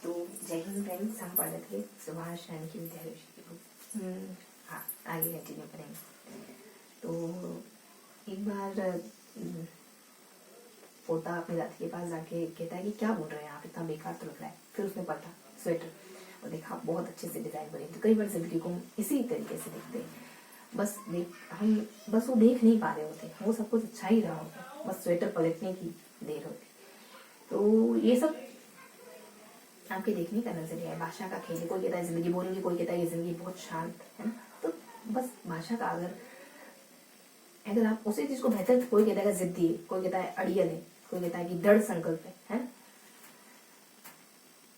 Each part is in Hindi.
तो जय हिंद फ्रेंड्स, हम पढ़ रहे थे सुभाष रानी की विद्यालक्ष्मी की बुक। हाँ, आगे कंटिन्यू करेंगे। तो एक बार पोता अपनी दादी के पास जाके कहता है कि क्या बोल रहे हैं आप, इतना बेकार तो लग रहा है। फिर उसने पढ़ा स्वेटर और देखा बहुत अच्छे से डिजाइन बने। तो कई बार जिंदगी को हम इसी तरीके से देखते हैं, हम बस वो देख नहीं पा रहे होते, वो सब कुछ अच्छा ही रहा होता, बस स्वेटर पलटने की देर होती। तो ये सब आपके देखने का नजरिया है, भाषा का खेल है। कोई कहता है जिंदगी बोरिंग है, कोई कहता है ये जिंदगी बहुत शांत है ना। तो बस भाषा का अगर आप उसी चीज को बेहतर, कोई कहता है जिद्दी है, कोई कहता है अड़ियल है, कोई कहता है कि दृढ़ संकल्प है ना।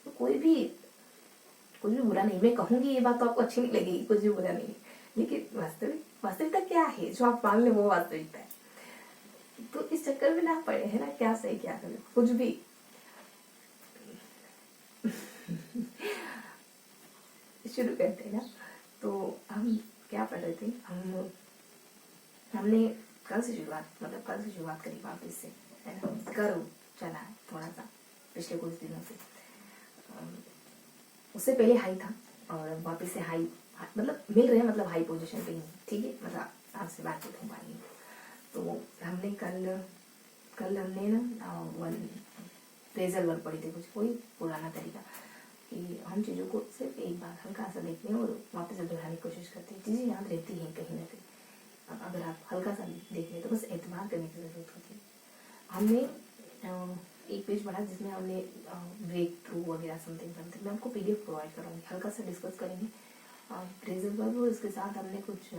तो कोई भी बुरा नहीं। मैं कहूंगी ये बात तो आपको अच्छी नहीं लगेगी, कुछ भी बुरा नहीं है, लेकिन वास्तविकता क्या है जो आप मान ले वो वास्तविकता है। तो इस चक्कर में ना पड़े है ना, क्या सही क्या करें, कुछ भी शुरू करते हैं ना। तो हम क्या पढ़ रहे थे, हमने कल से शुरुआत करी वापस से, है ना। करो चला थोड़ा सा पिछले कुछ दिनों से। उससे पहले हाई था और वापस से हाई, मतलब मिल रहे हैं, मतलब हाई पोजीशन पे ही, ठीक है, मतलब आपसे बातचीत हो पाएगी। तो हमने कल हमने ना फ्रेजल वर्क पढ़ी थी, कुछ कोई पुराना तरीका कि हम चीज़ों को सिर्फ एक बार हल्का सा देखते हैं और वापस से दोहराने की कोशिश करते हैं। चीज़ें याद रहती हैं कहीं ना कहीं, अगर आप हल्का सा देख लें तो बस एतबार करने की ज़रूरत होती है। हमने एक पेज पढ़ा जिसमें हमने ब्रेक थ्रू वगैरह समथिंग मैं आपको PDF प्रोवाइड कराऊंगी, हल्का सा डिस्कस करेंगे फ्रेजल वर्ब। और इसके साथ हमने कुछ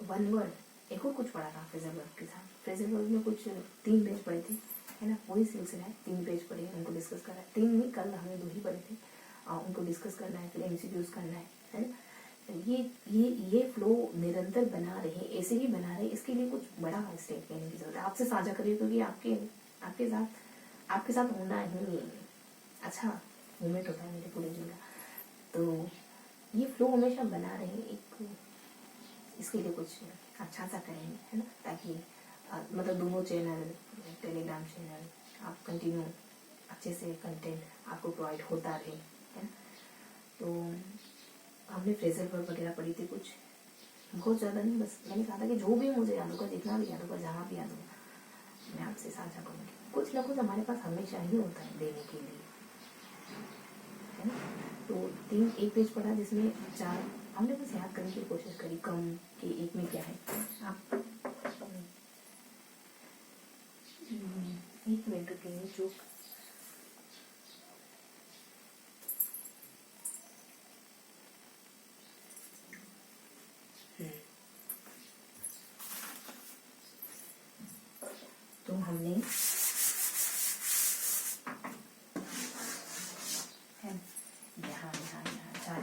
वन वर्ड एक और कुछ पढ़ा था फ्रेजल वर्ब के साथ। फ्रेजल वर्ब में कुछ 3 पेज पढ़े थे, है ना। वही सिलसिला है, 3 पेज पढ़े, उनको डिस्कस करना है। 3 नहीं, कल हमने 2 ही पढ़े थे, उनको डिस्कस करना है, फिर MCQs करना है ना। ये फ्लो निरंतर बना रहे, ऐसे ही बना रहे, इसके लिए कुछ बड़ा स्टेप लेने की जरूरत है। आपसे साझा करिए, क्योंकि आपके साथ होना ही अच्छा मोमेंट होता है मेरे पूरे दिन का। तो ये फ्लो हमेशा बना रहे, एक इसके लिए कुछ अच्छा सा करेंगे, है ना, ताकि मतलब दोनों चैनल, टेलीग्राम चैनल, आप कंटिन्यू अच्छे से कंटेंट आपको प्रोवाइड होता रहे, है ना। तो हमने फ्रेजल वर्ब वगैरह पढ़ी थी, कुछ बहुत ज़्यादा नहीं, बस मैंने कहा था कि जो भी मुझे याद होगा, जितना भी याद होगा, जहाँ भी याद होगा, मैं आपसे साझा करूँगी। कुछ ना कुछ हमारे पास हमेशा ही होता है देने के लिए, है ना। तो एक पेज पढ़ा जिसमें 4 हमने बस याद करने की कोशिश करी, कम के एक में क्या है। आप एक मिनट रुकिए, चुप। तो हमने यहाँ 4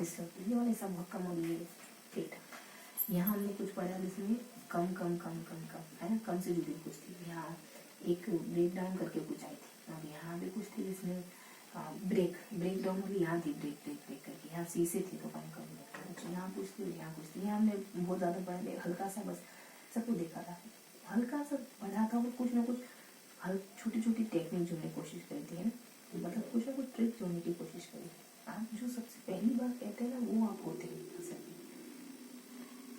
वाले सब बहुत कम हो गई है, ठीक है। यहाँ हमने कुछ पढ़ा जिसमें कम है ना, कम से जुड़ी कुछ थी। यहाँ एक ब्रेक डाउन करके कुछ आई थी, और यहाँ भी कुछ थी जिसमें ब्रेक डाउन होगी। यहाँ थी ब्रेक करके, यहाँ सी से थी तो कम यहाँ कुछ थी, यहाँ कुछ थी। यहाँ हमने बहुत ज़्यादा पढ़ा, हल्का सा बस सबको देखा था, हल्का सा पढ़ा था, और कुछ ना कुछ छोटी छोटी टेक्निक जोड़ने की कोशिश करी थी, है ना। मतलब कुछ ना कुछ ट्रिक जोड़ने की कोशिश करी। आप जो सबसे पहली बार कहते हैं ना, वो आप होते हैं असल में।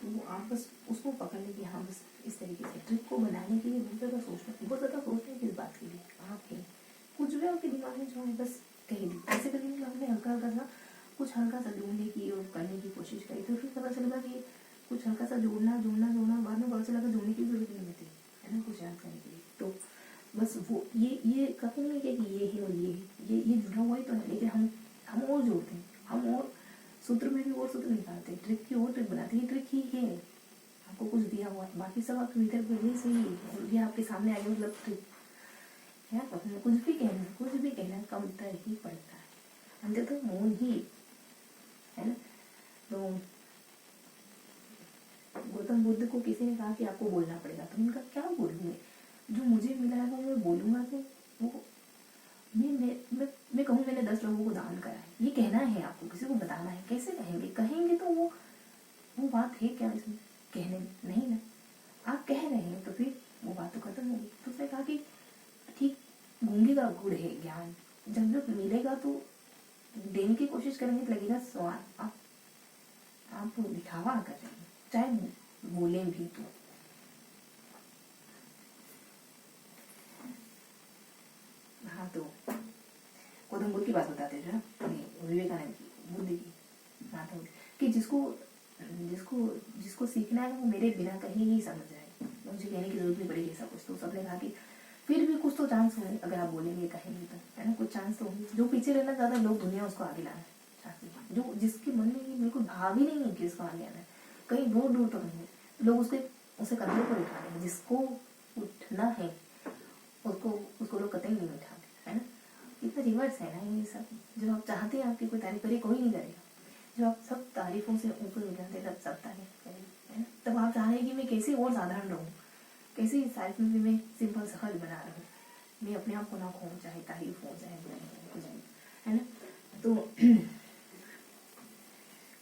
तो आप बस उसको पकड़ लें कि हाँ, बस इस तरीके से ट्रिक को बनाने के लिए बहुत ज़्यादा सोचते हैं किस बात के लिए। आप हैं कुछ भी आपके दिमाग में जो है बस कह दी, ऐसे करके कि आपने हल्का सा ढूंढने की और करने की कोशिश करी। तो फिर पता चला कि कुछ हल्का सा जोड़ना, बाद में पता चला जोड़ने की जरूरत नहीं होती, है ना, कुछ याद करने के लिए। तो बस वो ये कभी नहीं है कि ये है और ये जुड़ा हुआ ही तो है, लेकिन हम और जोड़ते हैं, हम और सूत्र में भी और सूत्र निकालते हैं, ट्रिक की और ट्रिक बनाते हैं। ट्रिक ही है, आपको कुछ दिया हुआ है, बाकी सब आपके भीतर पहले से ही है, ये आपके सामने आगे, मतलब ट्रिक है। कुछ भी कहना कम तर ही पड़ता है, अंदर तो मौन ही, है ना। तो गौतम बुद्ध को किसी ने कहा कि आपको बोलना पड़ेगा, तो उनका क्या बोलूँगी, जो मुझे मिला है वो मैं बोलूँगा। तो वो मैं कहूँ मैंने 10 लोगों को दान करा है, ये कहना है आपको, किसी को बताना है, कैसे कहेंगे तो वो बात है क्या इसमें, कहने नहीं ना, आप कह रहे हैं तो फिर वो बात तो खत्म होगी। तो उसने कहा कि ठीक, गूंगे का गुड़ है ज्ञान, जब मिले मिलेगा तो देने की कोशिश करेंगे तो लगेगा स्वाद। आप दिखावा कर रहे हैं, चाहे बोले भी तो। हाँ, तो गौतम बुद्ध की बात बताते थे ना, विवेकानंद की, बुद्ध की बात होती कि जिसको जिसको जिसको सीखना है वो मेरे बिना कहीं नहीं समझ जाए, मुझे कहने की जरूरत नहीं पड़ेगी ऐसा कुछ। तो सबने कहा कि फिर भी कुछ तो चांस होंगे, अगर आप बोलेंगे कहेंगे तो, है ना, कुछ चांस तो होंगे। जो पीछे रहना चाहता है, लोग दुनिया उसको आगे लाना चाहते हैं, जो जिसके मन में बिल्कुल भाव ही नहीं है कि उसको आगे आना है, कहीं दूर दूर तक नहीं है, लोग उसे कंधे पर उठा रहे हैं। जिसको उठना है उसको लोग कतई नहीं उठाते, है ना। इतना रिवर्स है ना ये सब। जब आप चाहते हैं आपकी कोई तारीफ करे, कोई नहीं करेगा। जब आप सब तारीफों से ऊपर उठ जाते तब सब तारीफ करेंगे, है ना। तब आप चाह रहे हैं कि मैं कैसे और साधारण रहूँ, कैसे इस तारीफ में भी मैं सिंपल सहज बना रहा हूँ, मैं अपने आप को ना खोऊं, चाहे तारीफ हो चाहे कुछ भी, है ना। तो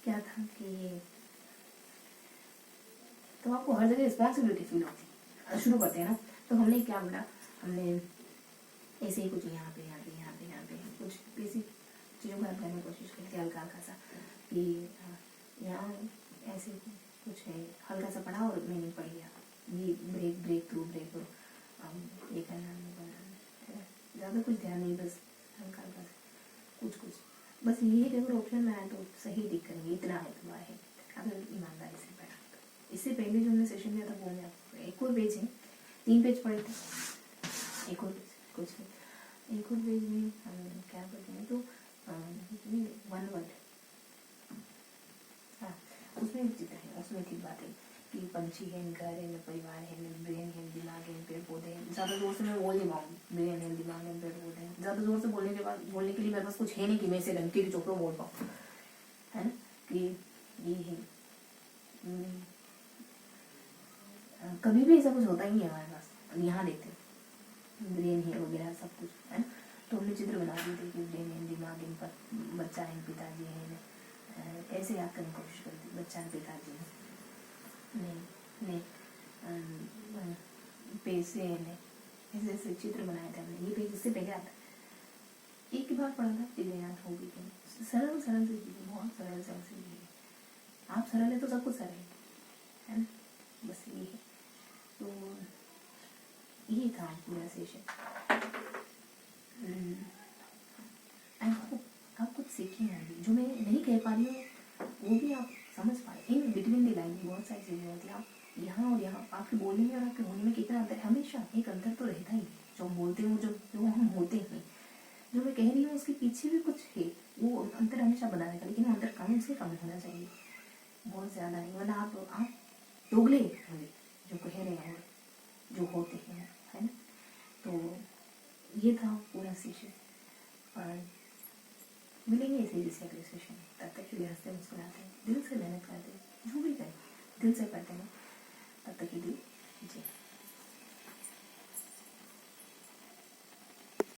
क्या था कि तो आपको हर जगह रिस्पॉन्सिबिलिटी फील होती है। शुरू करते हैं ना, तो हमने क्या बोला, हमने ऐसे ही कुछ यहाँ पे कुछ बेसिक चीज़ों को करने की कोशिश करते हैं, हल्का सा कि यहाँ ऐसे कुछ है, हल्का सा पढ़ा और मैंने पढ़ लिया, ये ब्रेक थ्रू ये करना ज़्यादा कुछ ध्यान नहीं, बस हल्का कुछ बस ये अगर ऑप्शन में आया तो सही टिक करेंगे, इतना है तो है, अगर ईमानदारी से पढ़ा। इससे पहले जो हमने सेशन लिया था वो मैं आपको एक और पेज है, 3 पेज पढ़े थे, एक और पेज कुछ नहीं, एक और पेज में हम क्या करते हैं तो 1 वर्ड, हाँ उसमें एक चित्र है, उसमें ठीक बात है कि पंछी है, घर है, परिवार है, ब्रेन है, दिमाग है, पेड़ पौधे हैं। ज़्यादा जोर से मैं बोल नहीं पाऊँ, ब्रेन है, दिमाग है, पेड़ पौधे हैं। ज़्यादा जोर से बोलने के लिए मेरे पास कुछ है नहीं कि मैं इसे घंटे के चौकों बोल पाऊँ, है ना, कि ये है। कभी भी ऐसा कुछ होता ही नहीं है हमारे पास। यहाँ देखते हैं ब्रेन है वगैरह सब कुछ, है ना। तो हमने चित्र बना दिए थे कि ब्रेन है, दिमाग है, बच्चा है, पिताजी है, ऐसे याद करने की कोशिश करी थी, बच्चा है, पिताजी है, नहीं पैसे है, ऐसे ऐसे चित्र बनाए थे हमने। ये पेज इससे पहले आता, एक ही बार पढ़ा था, चीज़ें याद होगी कि सरल से चीज़ें, बहुत सरल से चीज़ें। आप सरल है तो सब कुछ सरल है ना, बस ये है। तो ये था पूरा सेशन। आई होप आप कुछ सीखे हैं, जो मैं नहीं कह पा रही हूँ वो भी आप समझ पा रहे। इन बिटवीन द लाइन बहुत सारी चीज़ें होती हैं। आप यहाँ और यहाँ, आपके बोलने में और आपके होने में कितना अंतर है, हमेशा एक अंतर तो रहता ही है। जो हम बोलते हैं, जो हम होते हैं, जो मैं कह रही हूँ उसके पीछे भी कुछ है, वो अंतर हमेशा बना रहेगा, लेकिन वो अंतर कम से कम होना चाहिए, बहुत ज़्यादा नहीं, वरना आप दोगले होंगे जो कह रहे हैं और जो होते हैं, है ना। तो ये था पूरा सेशन, और मिलेंगे इसे जिसे अगले सेशन। तब तक के लिए हंसते मुस्कुराते हैं, दिल से मेहनत करते हैं, जो भी करें दिल से करते हैं, तब तक के लिए जी।